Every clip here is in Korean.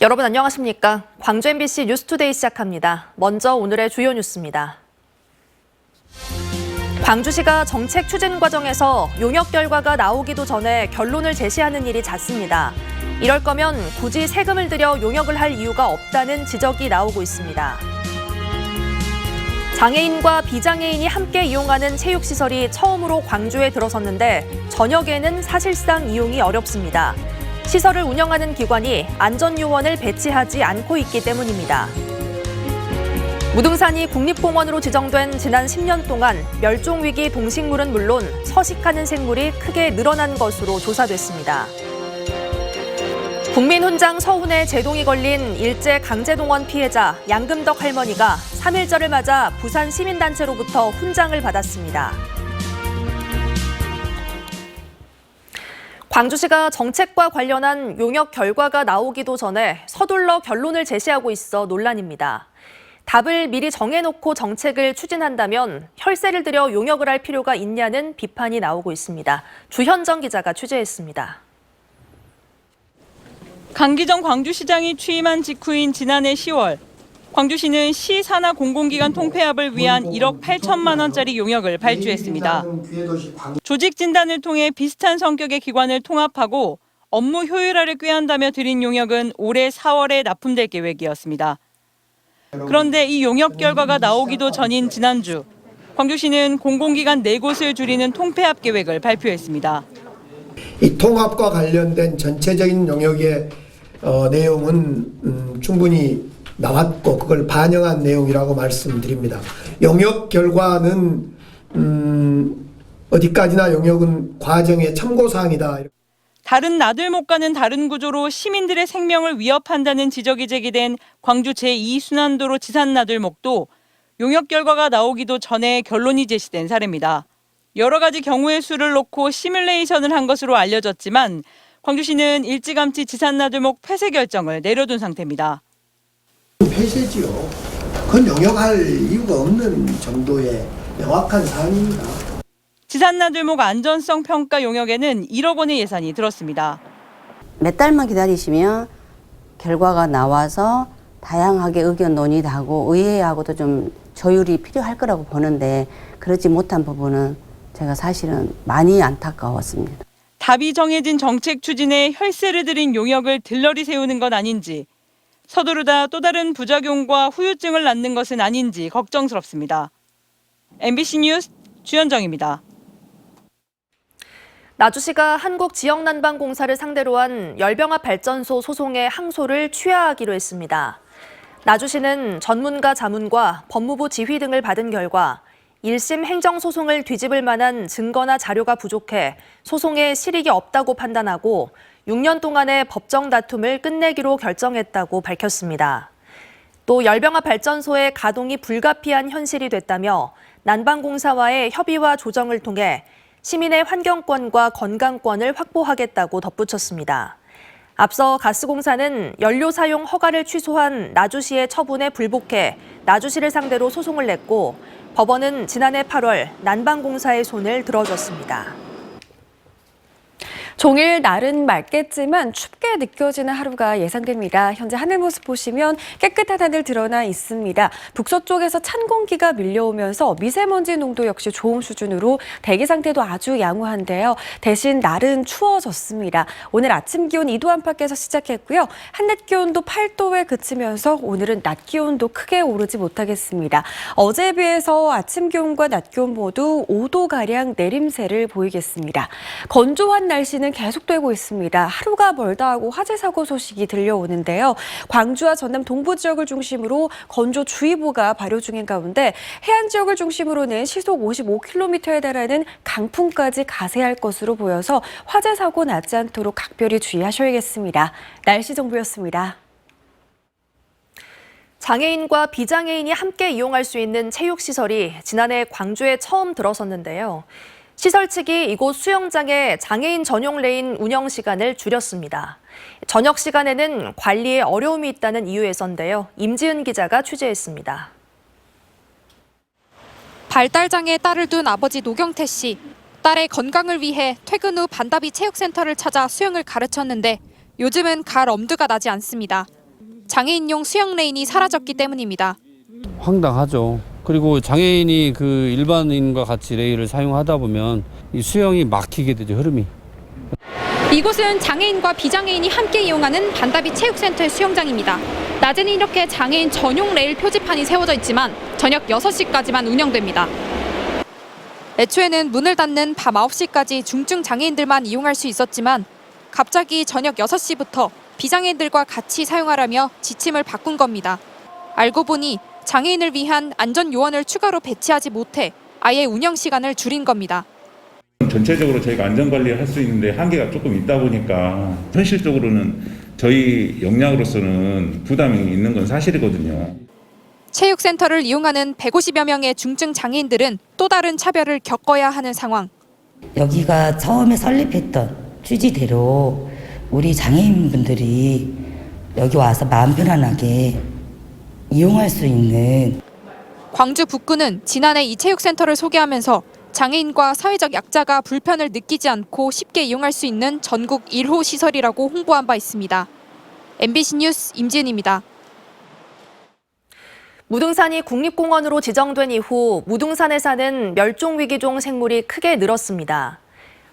여러분 안녕하십니까? 광주 MBC 뉴스투데이 시작합니다. 먼저 오늘의 주요 뉴스입니다. 광주시가 정책 추진 과정에서 용역 결과가 나오기도 전에 결론을 제시하는 일이 잦습니다. 이럴 거면 굳이 세금을 들여 용역을 할 이유가 없다는 지적이 나오고 있습니다. 장애인과 비장애인이 함께 이용하는 체육시설이 처음으로 광주에 들어섰는데 저녁에는 사실상 이용이 어렵습니다. 시설을 운영하는 기관이 안전요원을 배치하지 않고 있기 때문입니다. 무등산이 국립공원으로 지정된 지난 10년 동안 멸종위기 동식물은 물론 서식하는 생물이 크게 늘어난 것으로 조사됐습니다. 국민훈장 서훈에 제동이 걸린 일제 강제동원 피해자 양금덕 할머니가 3.1절을 맞아 부산 시민단체로부터 훈장을 받았습니다. 광주시가 정책과 관련한 용역 결과가 나오기도 전에 서둘러 결론을 제시하고 있어 논란입니다. 답을 미리 정해놓고 정책을 추진한다면 혈세를 들여 용역을 할 필요가 있냐는 비판이 나오고 있습니다. 주현정 기자가 취재했습니다. 강기정 광주시장이 취임한 직후인 지난해 10월, 광주시는 시 산하 공공기관 통폐합을 위한 1억 8천만 원짜리 용역을 발주했습니다. 조직 진단을 통해 비슷한 성격의 기관을 통합하고 업무 효율화를 꾀한다며 드린 용역은 올해 4월에 납품될 계획이었습니다. 그런데 이 용역 결과가 나오기도 전인 지난주, 광주시는 공공기관 4곳을 줄이는 통폐합 계획을 발표했습니다. 이 통합과 관련된 전체적인 용역의 내용은 충분히 나왔고 그걸 반영한 내용이라고 말씀드립니다. 용역 결과는 어디까지나 용역은 과정의 참고사항이다. 다른 나들목과는 다른 구조로 시민들의 생명을 위협한다는 지적이 제기된 광주 제2순환도로 지산나들목도 용역 결과가 나오기도 전에 결론이 제시된 사례입니다. 여러 가지 경우의 수를 놓고 시뮬레이션을 한 것으로 알려졌지만 광주시는 일찌감치 지산나들목 폐쇄 결정을 내려둔 상태입니다. 폐쇄지요. 그건 용역할 이유가 없는 정도의 명확한 사항입니다. 지산나들목 안전성 평가 용역에는 1억 원의 예산이 들었습니다. 몇 달만 기다리시면 결과가 나와서 다양하게 의견 논의하고 의회하고도 좀 조율이 필요할 거라고 보는데 그렇지 못한 부분은 제가 사실은 많이 안타까웠습니다. 답이 정해진 정책 추진에 혈세를 들인 용역을 들러리 세우는 건 아닌지, 서두르다 또 다른 부작용과 후유증을 낳는 것은 아닌지 걱정스럽습니다. MBC 뉴스 주현정입니다. 나주시가 한국지역난방공사를 상대로 한 열병합 발전소 소송의 항소를 취하하기로 했습니다. 나주시는 전문가 자문과 법무부 지휘 등을 받은 결과 1심 행정소송을 뒤집을 만한 증거나 자료가 부족해 소송에 실익이 없다고 판단하고 6년 동안의 법정 다툼을 끝내기로 결정했다고 밝혔습니다. 또 열병합 발전소의 가동이 불가피한 현실이 됐다며 난방공사와의 협의와 조정을 통해 시민의 환경권과 건강권을 확보하겠다고 덧붙였습니다. 앞서 가스공사는 연료 사용 허가를 취소한 나주시의 처분에 불복해 나주시를 상대로 소송을 냈고 법원은 지난해 8월 난방공사의 손을 들어줬습니다. 종일 날은 맑겠지만 춥게 느껴지는 하루가 예상됩니다. 현재 하늘 모습 보시면 깨끗한 하늘 드러나 있습니다. 북서쪽에서 찬 공기가 밀려오면서 미세먼지 농도 역시 좋은 수준으로 대기 상태도 아주 양호한데요. 대신 날은 추워졌습니다. 오늘 아침 기온 2도 안팎에서 시작했고요. 한낮 기온도 8도에 그치면서 오늘은 낮 기온도 크게 오르지 못하겠습니다. 어제에 비해서 아침 기온과 낮 기온 모두 5도가량 내림세를 보이겠습니다. 건조한 날씨는 계속되고 있습니다. 하루가 멀다 하고 화재 사고 소식이 들려오는데요. 광주와 전남 동부 지역을 중심으로 건조주의보가 발효 중인 가운데 해안 지역을 중심으로는 시속 55km에 달하는 강풍까지 가세할 것으로 보여서 화재 사고 나지 않도록 각별히 주의하셔야겠습니다. 날씨 정보였습니다. 장애인과 비장애인이 함께 이용할 수 있는 체육시설이 지난해 광주에 처음 들어섰는데요. 시설 측이 이곳 수영장에 장애인 전용 레인 운영 시간을 줄였습니다. 저녁 시간에는 관리에 어려움이 있다는 이유에서인데요. 임지은 기자가 취재했습니다. 발달장애 딸을 둔 아버지 노경태 씨. 딸의 건강을 위해 퇴근 후 반다비 체육센터를 찾아 수영을 가르쳤는데 요즘은 갈 엄두가 나지 않습니다. 장애인용 수영 레인이 사라졌기 때문입니다. 황당하죠. 그리고 장애인이 그 일반인과 같이 레일을 사용하다 보면 이 수영이 막히게 되죠, 흐름이. 이곳은 장애인과 비장애인이 함께 이용하는 반다비 체육센터의 수영장입니다. 낮에는 이렇게 장애인 전용 레일 표지판이 세워져 있지만 저녁 6시까지만 운영됩니다. 애초에는 문을 닫는 밤 9시까지 중증 장애인들만 이용할 수 있었지만 갑자기 저녁 6시부터 비장애인들과 같이 사용하라며 지침을 바꾼 겁니다. 알고 보니 장애인을 위한 안전 요원을 추가로 배치하지 못해 아예 운영 시간을 줄인 겁니다. 전체적으로 저희가 안전관리를 할 수 있는데 한계가 조금 있다 보니까 현실적으로는 저희 역량으로서는 부담이 있는 건 사실이거든요. 체육센터를 이용하는 150여 명의 중증 장애인들은 또 다른 차별을 겪어야 하는 상황. 여기가 처음에 설립했던 취지대로 우리 장애인분들이 여기 와서 마음 편안하게 이용할 수 있는. 광주 북구는 지난해 이 체육센터를 소개하면서 장애인과 사회적 약자가 불편을 느끼지 않고 쉽게 이용할 수 있는 전국 1호 시설이라고 홍보한 바 있습니다. MBC 뉴스 임지은입니다. 무등산이 국립공원으로 지정된 이후 무등산에 사는 멸종위기종 생물이 크게 늘었습니다.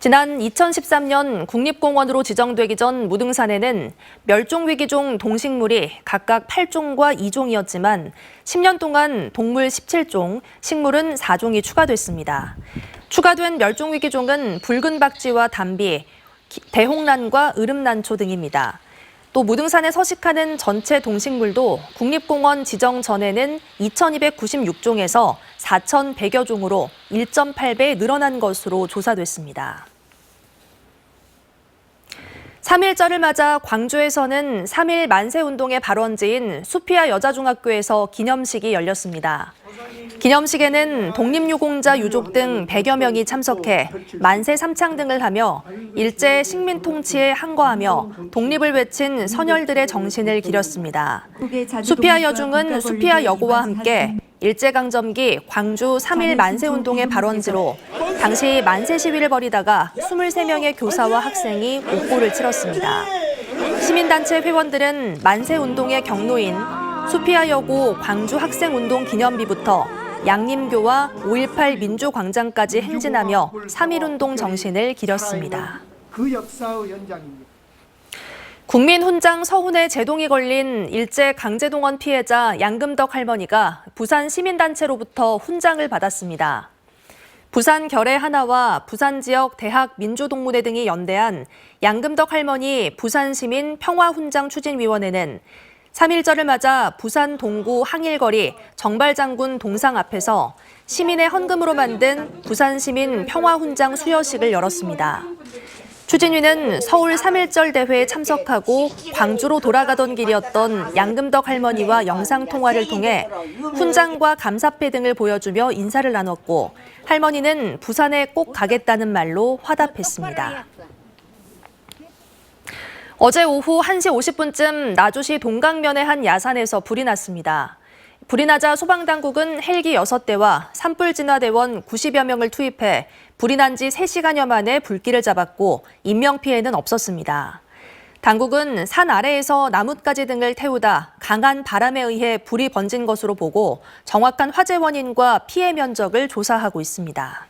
지난 2013년 국립공원으로 지정되기 전 무등산에는 멸종위기종 동식물이 각각 8종과 2종이었지만 10년 동안 동물 17종, 식물은 4종이 추가됐습니다. 추가된 멸종위기종은 붉은 박쥐와 담비, 대홍란과 으름난초 등입니다. 또 무등산에 서식하는 전체 동식물도 국립공원 지정 전에는 2,296종에서 4,100여 종으로 1.8배 늘어난 것으로 조사됐습니다. 3.1절을 맞아 광주에서는 3.1 만세운동의 발원지인 수피아 여자중학교에서 기념식이 열렸습니다. 기념식에는 독립유공자 유족 등 100여 명이 참석해 만세 삼창 등을 하며 일제 식민 통치에 항거하며 독립을 외친 선열들의 정신을 기렸습니다. 수피아 여중은 수피아 여고와 함께 일제강점기 광주 3.1 만세운동의 발원지로 당시 만세 시위를 벌이다가 23명의 교사와 학생이 옥고를 치렀습니다. 시민단체 회원들은 만세운동의 경로인 수피아 여고 광주 학생운동 기념비부터 양림교와 5.18 민주광장까지 행진하며 3.1운동 정신을 기렸습니다. 그 역사의 연장입니다. 국민훈장 서훈에 제동이 걸린 일제 강제동원 피해자 양금덕 할머니가 부산 시민단체로부터 훈장을 받았습니다. 부산 결의 하나와 부산 지역 대학 민주동문회 등이 연대한 양금덕 할머니 부산시민 평화훈장 추진위원회는 3.1절을 맞아 부산 동구 항일거리 정발장군 동상 앞에서 시민의 헌금으로 만든 부산시민 평화훈장 수여식을 열었습니다. 추진위는 서울 3.1절 대회에 참석하고 광주로 돌아가던 길이었던 양금덕 할머니와 영상통화를 통해 훈장과 감사패 등을 보여주며 인사를 나눴고 할머니는 부산에 꼭 가겠다는 말로 화답했습니다. 어제 오후 1시 50분쯤 나주시 동강면의 한 야산에서 불이 났습니다. 불이 나자 소방당국은 헬기 6대와 산불진화대원 90여 명을 투입해 불이 난 지 3시간여 만에 불길을 잡았고 인명피해는 없었습니다. 당국은 산 아래에서 나뭇가지 등을 태우다 강한 바람에 의해 불이 번진 것으로 보고 정확한 화재 원인과 피해 면적을 조사하고 있습니다.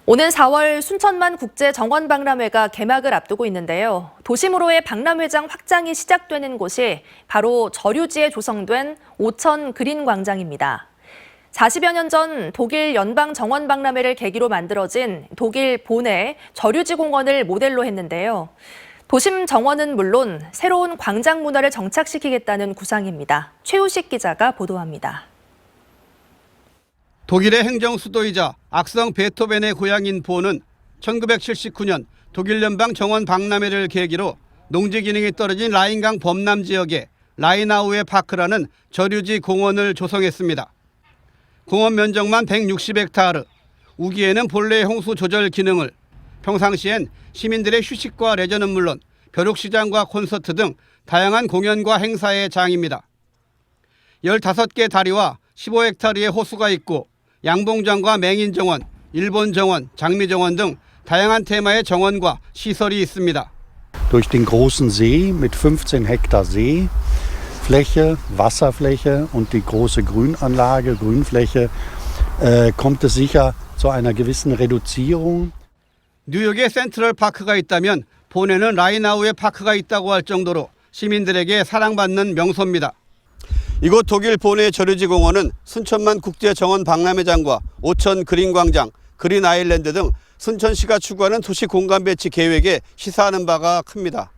오는 4월 순천만 국제정원박람회가 개막을 앞두고 있는데요. 도심으로의 박람회장 확장이 시작되는 곳이 바로 저류지에 조성된 오천 그린광장입니다. 40여 년 전 독일 연방정원박람회를 계기로 만들어진 독일 본의 저류지 공원을 모델로 했는데요. 도심 정원은 물론 새로운 광장 문화를 정착시키겠다는 구상입니다. 최우식 기자가 보도합니다. 독일의 행정 수도이자 악성 베토벤의 고향인 본은 1979년 독일 연방 정원 박람회를 계기로 농지 기능이 떨어진 라인강 범람 지역에 라인아우에 파크라는 저류지 공원을 조성했습니다. 공원 면적만 160헥타르, 우기에는 본래 홍수 조절 기능을, 평상시엔 시민들의 휴식과 레저는 물론 벼룩시장과 콘서트 등 다양한 공연과 행사의 장입니다. 15개 다리와 15헥타르의 호수가 있고 양봉장과 맹인정원, 일본정원, 장미정원 등 다양한 테마의 정원과 시설이 있습니다. Durch den großen See mit 15 Hektar Seefläche, Wasserfläche und die große Grünanlage, Grünfläche, kommt es sicher zu einer gewissen Reduzierung. 뉴욕에 센트럴 파크가 있다면 본에는 라이나우에 파크가 있다고 할 정도로 시민들에게 사랑받는 명소입니다. 이곳 독일 본의 저류지 공원은 순천만 국제정원 박람회장과 오천 그린광장, 그린 아일랜드 등 순천시가 추구하는 도시 공간 배치 계획에 시사하는 바가 큽니다.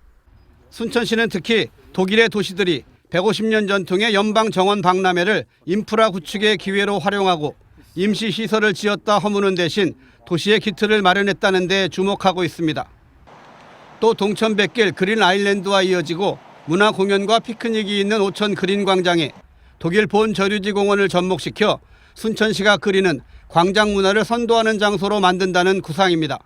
순천시는 특히 독일의 도시들이 150년 전통의 연방 정원 박람회를 인프라 구축의 기회로 활용하고 임시 시설을 지었다 허무는 대신 도시의 기틀을 마련했다는 데 주목하고 있습니다. 또 동천백길 그린 아일랜드와 이어지고 문화 공연과 피크닉이 있는 오천 그린 광장에 독일 본 저류지 공원을 접목시켜 순천시가 그리는 광장 문화를 선도하는 장소로 만든다는 구상입니다.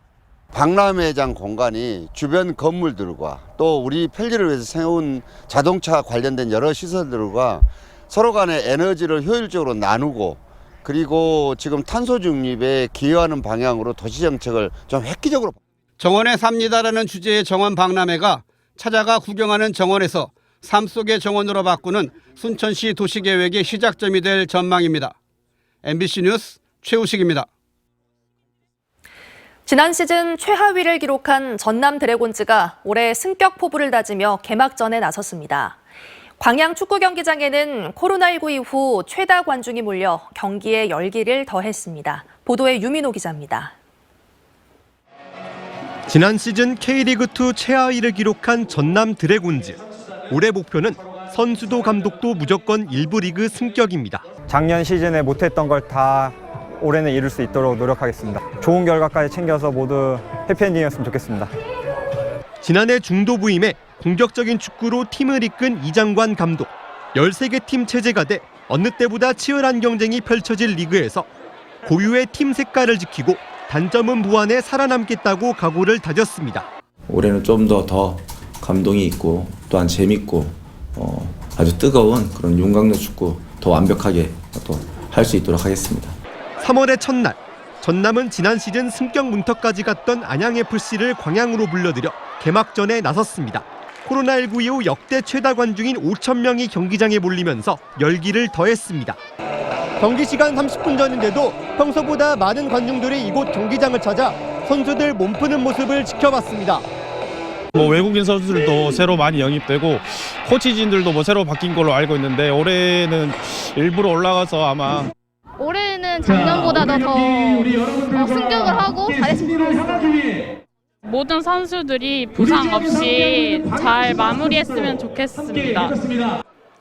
박람회장 공간이 주변 건물들과 또 우리 편리를 위해서 세운 자동차 관련된 여러 시설들과 서로 간의 에너지를 효율적으로 나누고 그리고 지금 탄소 중립에 기여하는 방향으로 도시정책을 좀 획기적으로. 정원에 삽니다라는 주제의 정원 박람회가 찾아가 구경하는 정원에서 삶 속의 정원으로 바꾸는 순천시 도시계획의 시작점이 될 전망입니다. MBC 뉴스 최우식입니다. 지난 시즌 최하위를 기록한 전남 드래곤즈가 올해 승격 포부를 다지며 개막전에 나섰습니다. 광양 축구 경기장에는 코로나19 이후 최다 관중이 몰려 경기에 열기를 더했습니다. 보도에 유민호 기자입니다. 지난 시즌 K리그2 최하위를 기록한 전남 드래곤즈. 올해 목표는 선수도 감독도 무조건 1부 리그 승격입니다. 작년 시즌에 못했던 걸 다 올해는 이룰 수 있도록 노력하겠습니다. 좋은 결과까지 챙겨서 모두 해피엔딩이었으면 좋겠습니다. 지난해 중도 부임에 공격적인 축구로 팀을 이끈 이장관 감독. 13개 팀 체제가 돼 어느 때보다 치열한 경쟁이 펼쳐질 리그에서 고유의 팀 색깔을 지키고 단점은 보완해 살아남겠다고 각오를 다졌습니다. 올해는 좀 더 감동이 있고 또한 재밌고 아주 뜨거운 그런 윤곽로 축구 더 완벽하게 또 할 수 있도록 하겠습니다. 3월의 첫날, 전남은 지난 시즌 승격 문턱까지 갔던 안양FC를 광양으로 불러들여 개막전에 나섰습니다. 코로나19 이후 역대 최다 관중인 5,000명이 경기장에 몰리면서 열기를 더했습니다. 경기 시간 30분 전인데도 평소보다 많은 관중들이 이곳 경기장을 찾아 선수들 몸푸는 모습을 지켜봤습니다. 외국인 선수들도 새로 많이 영입되고 코치진들도 새로 바뀐 걸로 알고 있는데 올해는 일부러 올라가서 아마 올해는 작년보다도 더 승격을 하고 잘했습니다. 모든 선수들이 부상 없이 잘 마무리했으면 좋겠습니다.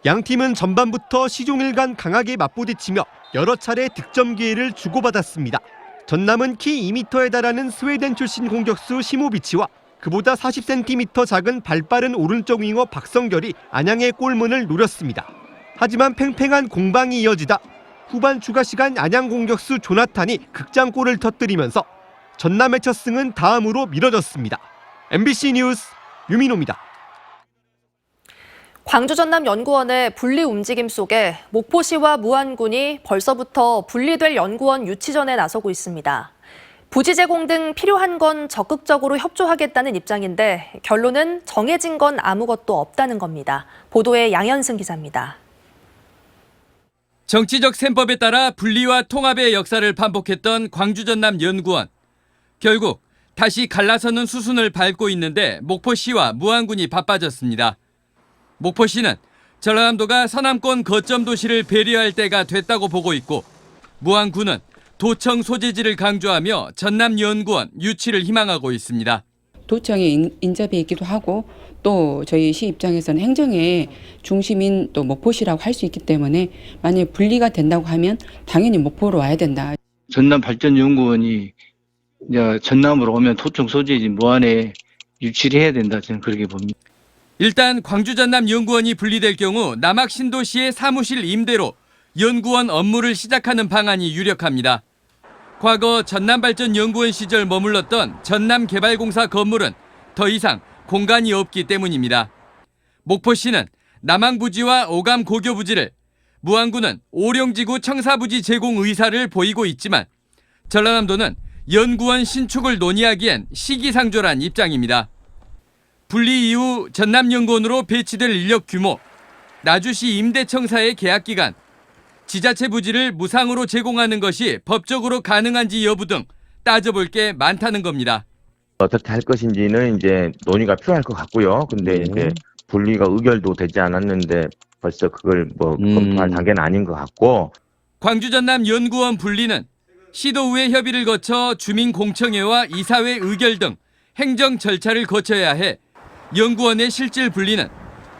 양 팀은 전반부터 시종일관 강하게 맞부딪히며 여러 차례 득점 기회를 주고받았습니다. 전남은 키 2m에 달하는 스웨덴 출신 공격수 시모비치와 그보다 40cm 작은 발빠른 오른쪽 윙어 박성결이 안양의 골문을 노렸습니다. 하지만 팽팽한 공방이 이어지다 후반 추가 시간 안양 공격수 조나탄이 극장골을 터뜨리면서 전남의 첫 승은 다음으로 미뤄졌습니다. MBC 뉴스 유민호입니다. 광주 전남 연구원의 분리 움직임 속에 목포시와 무안군이 벌써부터 분리될 연구원 유치전에 나서고 있습니다. 부지 제공 등 필요한 건 적극적으로 협조하겠다는 입장인데 결론은 정해진 건 아무것도 없다는 겁니다. 보도에 양현승 기자입니다. 정치적 셈법에 따라 분리와 통합의 역사를 반복했던 광주 전남 연구원. 결국 다시 갈라서는 수순을 밟고 있는데 목포시와 무안군이 바빠졌습니다. 목포시는 전라남도가 서남권 거점 도시를 배려할 때가 됐다고 보고 있고 무안군은 도청 소재지를 강조하며 전남연구원 유치를 희망하고 있습니다. 도청의 인접해 있기도 하고 또 저희 시 입장에서는 행정의 중심인 또 목포시라고 할 수 있기 때문에 만약에 분리가 된다고 하면 당연히 목포로 와야 된다. 전남발전연구원이 이제 전남으로 오면 도청 소재지 무안에 유치를 해야 된다. 저는 그렇게 봅니다. 일단 광주 전남 연구원이 분리될 경우 남학 신도시의 사무실 임대로 연구원 업무를 시작하는 방안이 유력합니다. 과거 전남발전연구원 시절 머물렀던 전남개발공사 건물은 더 이상 공간이 없기 때문입니다. 목포시는 남항부지와 오감 고교부지를, 무안군은 오령지구 청사부지 제공 의사를 보이고 있지만 전라남도는 연구원 신축을 논의하기엔 시기상조란 입장입니다. 분리 이후 전남연구원으로 배치될 인력 규모, 나주시 임대청사의 계약 기간, 지자체 부지를 무상으로 제공하는 것이 법적으로 가능한지 여부 등 따져볼 게 많다는 겁니다. 어떻게 할 것인지는 이제 논의가 필요할 것 같고요. 근데 이제 분리가 의결도 되지 않았는데 벌써 그걸 검토할 단계는 아닌 것 같고. 광주 전남 연구원 분리는 시도의회 협의를 거쳐 주민공청회와 이사회 의결 등 행정 절차를 거쳐야 해 연구원의 실질 분리는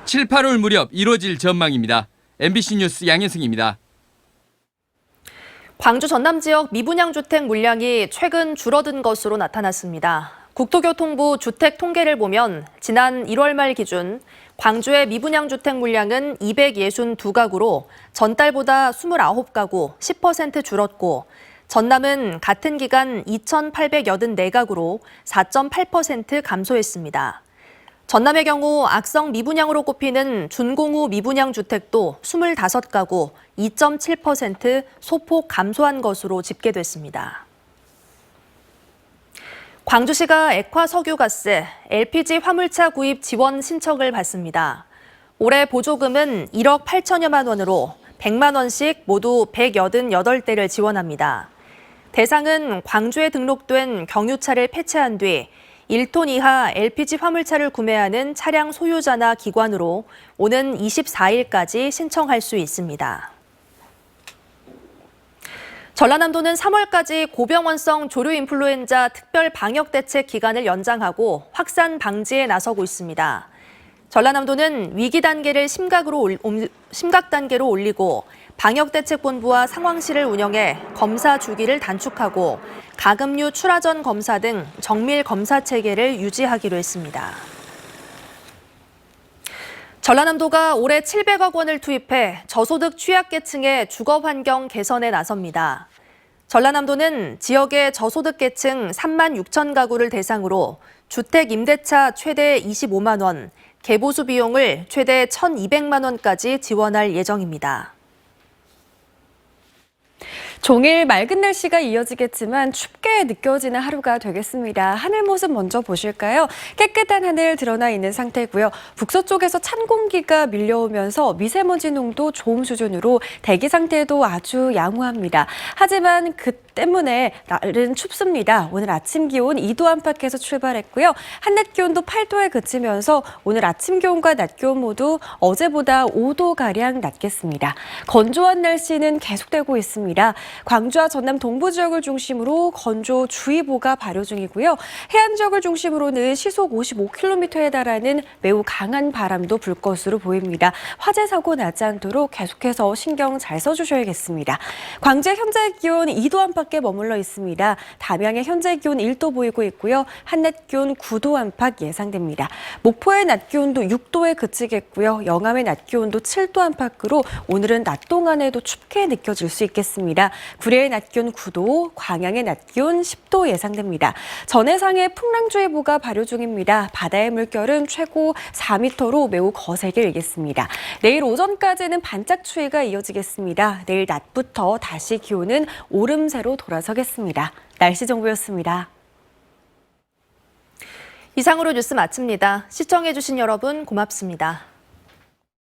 7, 8월 무렵 이뤄질 전망입니다. MBC 뉴스 양혜승입니다. 광주 전남 지역 미분양 주택 물량이 최근 줄어든 것으로 나타났습니다. 국토교통부 주택 통계를 보면 지난 1월 말 기준 광주의 미분양 주택 물량은 262가구로 전달보다 29가구, 10% 줄었고 전남은 같은 기간 2,884가구로 4.8% 감소했습니다. 전남의 경우 악성 미분양으로 꼽히는 준공후 미분양 주택도 25가구, 2.7% 소폭 감소한 것으로 집계됐습니다. 광주시가 액화석유가스, LPG 화물차 구입 지원 신청을 받습니다. 올해 보조금은 1억 8천여만 원으로 100만 원씩 모두 188대를 지원합니다. 대상은 광주에 등록된 경유차를 폐차한 뒤 1톤 이하 LPG 화물차를 구매하는 차량 소유자나 기관으로 오는 24일까지 신청할 수 있습니다. 전라남도는 3월까지 고병원성 조류인플루엔자 특별 방역대책 기간을 연장하고 확산 방지에 나서고 있습니다. 전라남도는 위기 단계를 심각 단계로 올리고 방역대책본부와 상황실을 운영해 검사 주기를 단축하고 가금류 출하전 검사 등 정밀 검사 체계를 유지하기로 했습니다. 전라남도가 올해 700억 원을 투입해 저소득 취약계층의 주거 환경 개선에 나섭니다. 전라남도는 지역의 저소득계층 3만 6천 가구를 대상으로 주택 임대차 최대 25만 원, 개보수 비용을 최대 1,200만 원까지 지원할 예정입니다. 종일 맑은 날씨가 이어지겠지만 춥게 느껴지는 하루가 되겠습니다. 하늘 모습 먼저 보실까요? 깨끗한 하늘 드러나 있는 상태고요. 북서쪽에서 찬 공기가 밀려오면서 미세먼지 농도 좋음 수준으로 대기 상태도 아주 양호합니다. 하지만 그 때문에 날은 춥습니다. 오늘 아침 기온 2도 안팎에서 출발했고요. 한낮 기온도 8도에 그치면서 오늘 아침 기온과 낮 기온 모두 어제보다 5도가량 낮겠습니다. 건조한 날씨는 계속되고 있습니다. 광주와 전남 동부 지역을 중심으로 건조주의보가 발효 중이고요. 해안 지역을 중심으로는 시속 55km에 달하는 매우 강한 바람도 불 것으로 보입니다. 화재 사고 나지 않도록 계속해서 신경 잘 써주셔야겠습니다. 광주의 현재 기온 2도 안팎에 머물러 있습니다. 담양의 현재 기온 1도 보이고 있고요. 한낮 기온 9도 안팎 예상됩니다. 목포의 낮 기온도 6도에 그치겠고요. 영암의 낮 기온도 7도 안팎으로 오늘은 낮 동안에도 춥게 느껴질 수 있겠습니다. 구례의 낮 기온 9도, 광양의 낮 기온 10도 예상됩니다. 전해상에 풍랑주의보가 발효 중입니다. 바다의 물결은 최고 4m로 매우 거세게 일겠습니다. 내일 오전까지는 반짝 추위가 이어지겠습니다. 내일 낮부터 다시 기온은 오름세로 돌아서겠습니다. 날씨 정보였습니다. 이상으로 뉴스 마칩니다. 시청해주신 여러분 고맙습니다.